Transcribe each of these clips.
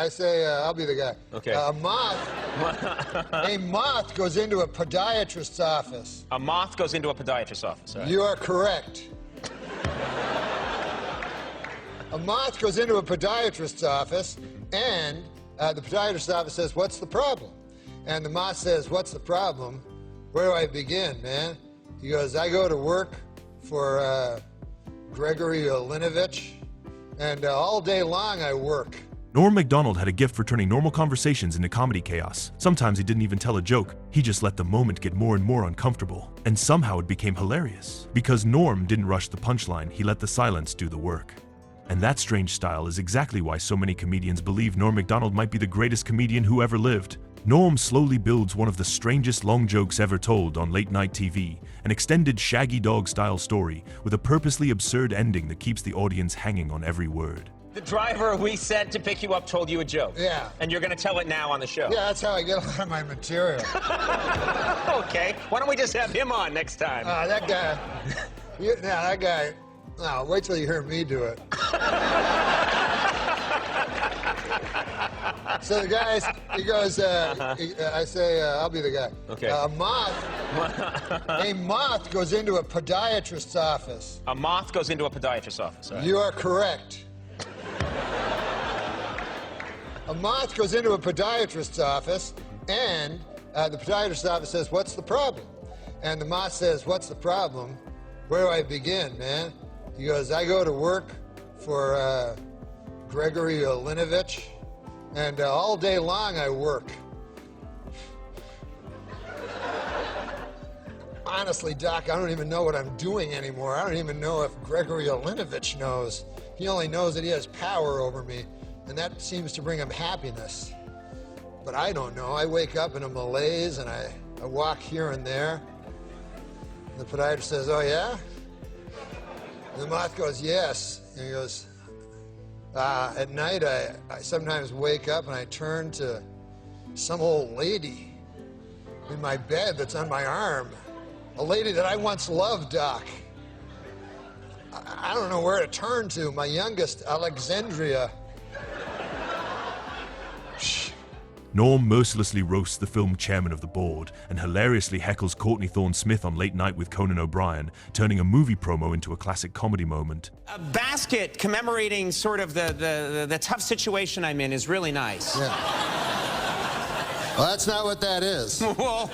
I say, I'll be the guy. Okay. A moth goes into a podiatrist's office. A moth goes into a podiatrist's office. Right. You are correct. A moth goes into a podiatrist's office, and the podiatrist's office says, "What's the problem?" And the moth says, "What's the problem? Where do I begin, man?" He goes, "I go to work for Gregory Olinovich, and all day long I work." Norm Macdonald had a gift for turning normal conversations into comedy chaos. Sometimes he didn't even tell a joke. He just let the moment get more and more uncomfortable. And somehow it became hilarious. Because Norm didn't rush the punchline, he let the silence do the work. And that strange style is exactly why so many comedians believe Norm Macdonald might be the greatest comedian who ever lived. Norm slowly builds one of the strangest long jokes ever told on late-night TV, an extended Shaggy Dog-style story with a purposely absurd ending that keeps the audience hanging on every word. The driver we sent to pick you up told you a joke. Yeah. And you're going to tell it now on the show. Yeah, that's how I get a lot of my material. Okay. Why don't we just have him on next time? That guy. That guy. No, wait till you hear me do it. So the guy, he goes, I say, I'll be the guy. Okay. A moth goes into a podiatrist's office. A moth goes into a podiatrist's office. Right. You are correct. A moth goes into a podiatrist's office, and the podiatrist's office says, "What's the problem?" And the moth says, "What's the problem? Where do I begin, man?" He goes, "I go to work for Gregory Olinovich, and all day long I work." Honestly, Doc, I don't even know what I'm doing anymore. I don't even know if Gregory Olinovich knows. He only knows that he has power over me, and that seems to bring him happiness. But I don't know. I wake up in a malaise, and I walk here and there. And the podiatrist says, "Oh, yeah?" And the moth goes, "Yes." And he goes, "At night, I sometimes wake up and I turn to some old lady in my bed that's on my arm. A lady that I once loved, Doc. I don't know where to turn to. My youngest, Alexandria." Norm mercilessly roasts the film chairman of the board and hilariously heckles Courtney Thorne-Smith on Late Night with Conan O'Brien, turning a movie promo into a classic comedy moment. A basket commemorating sort of the tough situation I'm in is really nice. Yeah. Well, that's not what that is. Well,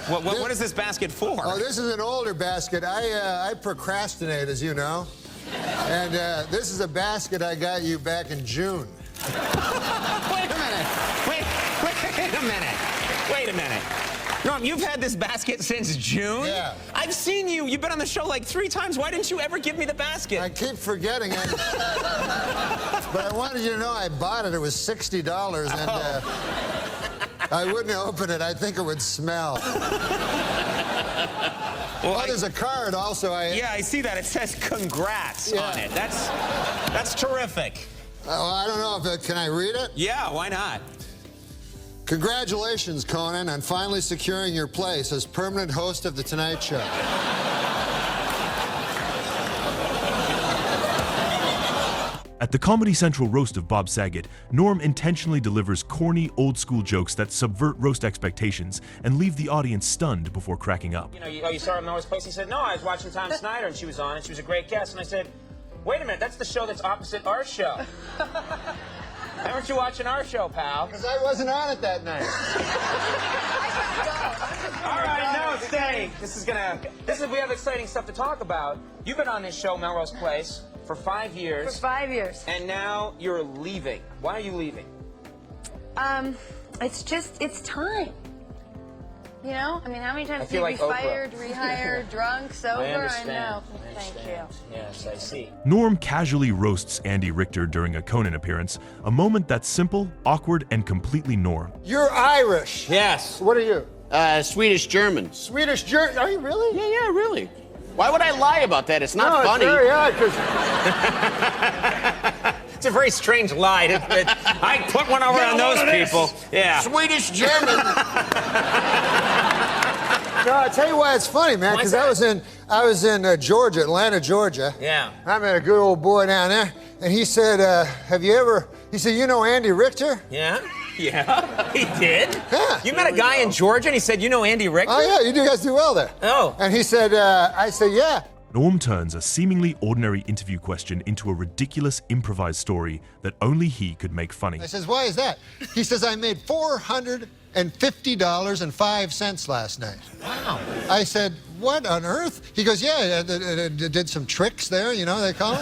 what is this basket for? Oh, this is an older basket. I procrastinate, as you know. And this is a basket I got you back in June. Wait a minute. Wait a minute. Norm, you've had this basket since June? Yeah. I've seen you. You've been on the show like 3 times. Why didn't you ever give me the basket? I keep forgetting it. But I wanted you to know I bought it. It was $60, and I wouldn't open it. I think it would smell. Well, there's a card also. Yeah, I see that. It says congrats on it. That's terrific. Oh, I don't know if can I read it? Yeah, why not? "Congratulations, Conan, on finally securing your place as permanent host of The Tonight Show." At the Comedy Central roast of Bob Saget, Norm intentionally delivers corny, old-school jokes that subvert roast expectations and leave the audience stunned before cracking up. You saw her in Noah's place? He said, "No, I was watching Tom Snyder, and she was on, and she was a great guest." And I said, "Wait a minute, that's the show that's opposite our show." Why weren't you watching our show, pal? Because I wasn't on it that night. All right, no, stay. We have exciting stuff to talk about. You've been on this show, Melrose Place, for 5 years. For 5 years. And now you're leaving. Why are you leaving? It's time. You know? I mean, how many times feel can you be like Oprah. fired, rehired, drunk, sober? I understand. I know. I Thank understand. you. Yes, I see. Norm casually roasts Andy Richter during a Conan appearance, a moment that's simple, awkward, and completely Norm. You're Irish. Yes. What are you? Swedish-German. Swedish German. Are you really? Yeah, really. Why would I lie about that? It's not funny. It's very odd, 'cause It's a very strange lie. I put one over on those people. Yeah. Swedish-German. No, I'll tell you why it's funny, man, because I I was in Georgia, Atlanta, Georgia. Yeah. I met a good old boy down there, and he said, he said, you know Andy Richter? Yeah? Yeah, he did? Yeah. You met a guy in Georgia and he said, you know Andy Richter? Oh, yeah, you guys do well there. Oh. And he said, I said, yeah. Norm turns a seemingly ordinary interview question into a ridiculous improvised story that only he could make funny. I says, why is that? He says, I made $450.05 last night. Wow. I said, what on earth? He goes, yeah, I did some tricks there, you know, they call it.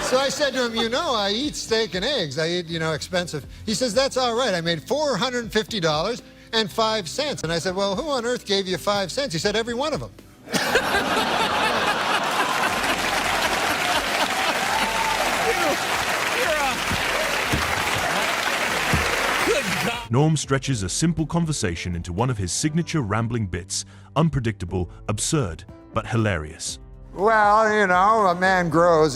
So I said to him, you know, I eat steak and eggs. I eat, you know, expensive. He says, that's all right. I made $450.05. And I said, well, who on earth gave you 5 cents? He said, every one of them. Norm stretches a simple conversation into one of his signature rambling bits, unpredictable, absurd, but hilarious. Well, you know, a man grows.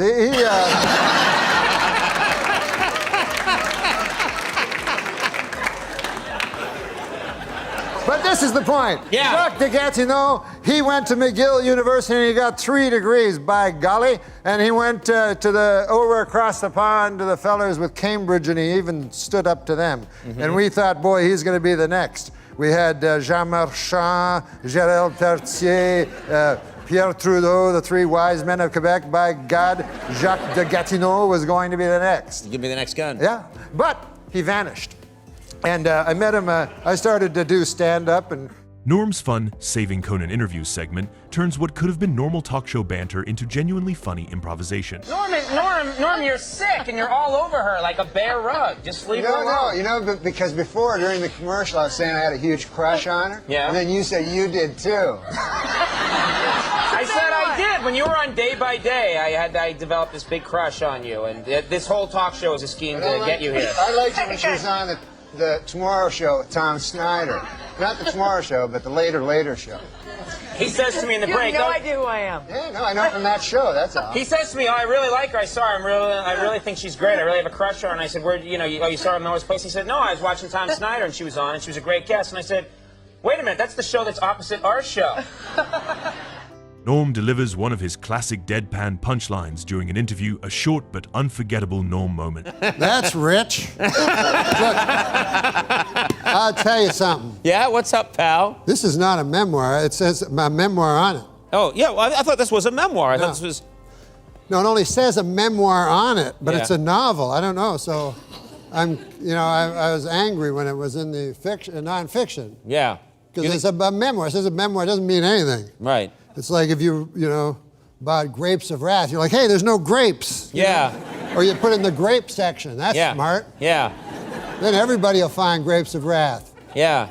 But this is the point. Yeah. Chuck Datino, he went to McGill University and he got 3 degrees, by golly. And he went over across the pond to the fellers with Cambridge and he even stood up to them. Mm-hmm. And we thought, boy, he's going to be the next. We had Jean Marchand, Gérald Pertier, Pierre Trudeau, the 3 wise men of Quebec. By God, Jacques de Gatineau was going to be the next. Give me the next gun. Yeah, but he vanished. And I met him, I started to do stand-up and... Norm's fun Saving Conan interview segment turns what could have been normal talk show banter into genuinely funny improvisation. Norm, you're sick and you're all over her like a bear rug. Just leave her alone. No, you know, because before, during the commercial, I was saying I had a huge crush on her. Yeah. And then you said you did too. I said I did. When you were on Day by Day, I developed this big crush on you. And this whole talk show is a scheme to get you here. I liked it when she was on the Tomorrow Show with Tom Snyder. Not the Tomorrow Show, but the later show. He says to me in the break. You have no idea who I am. Yeah, no, I know from that show, that's all. He says to me, oh, I really like her. I saw her. I really think she's great. I really have a crush on her. And I said, where, you saw her in Noah's Place? He said, no, I was watching Tom Snyder and she was on and she was a great guest. And I said, wait a minute, that's the show that's opposite our show. Norm delivers one of his classic deadpan punchlines during an interview, a short but unforgettable Norm moment. That's rich. Look, I'll tell you something. Yeah, what's up, pal? This is not a memoir. It says my memoir on it. Oh, yeah, well, I thought this was a memoir. I thought this was... No, it only says a memoir on it, but Yeah. it's a novel. I don't know, so I was angry when it was in the nonfiction. Yeah. Because it's a memoir. It says a memoir, it doesn't mean anything. Right. It's like if you bought Grapes of Wrath, you're like, hey, there's no grapes. Yeah. Or you put it in the grape section. That's smart. Yeah. Then everybody will find Grapes of Wrath. Yeah.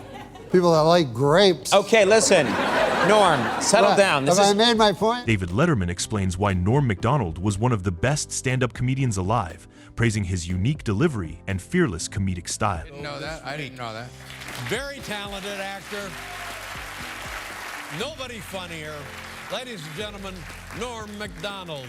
People that like grapes. Okay, listen. Norm, settle down. Have I made my point? David Letterman explains why Norm Macdonald was one of the best stand-up comedians alive, praising his unique delivery and fearless comedic style. I didn't know that. Very talented actor. Nobody funnier. Ladies and gentlemen, Norm Macdonald.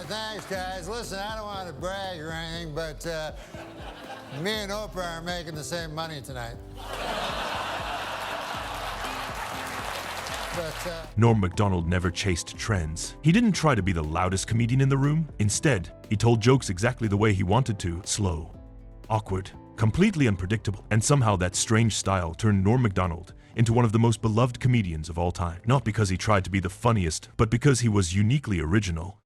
Thanks, guys. Listen, I don't want to brag or anything, but me and Oprah are making the same money tonight. Norm Macdonald never chased trends. He didn't try to be the loudest comedian in the room. Instead, he told jokes exactly the way he wanted to, slow, awkward, completely unpredictable. And somehow that strange style turned Norm Macdonald into one of the most beloved comedians of all time. Not because he tried to be the funniest, but because he was uniquely original.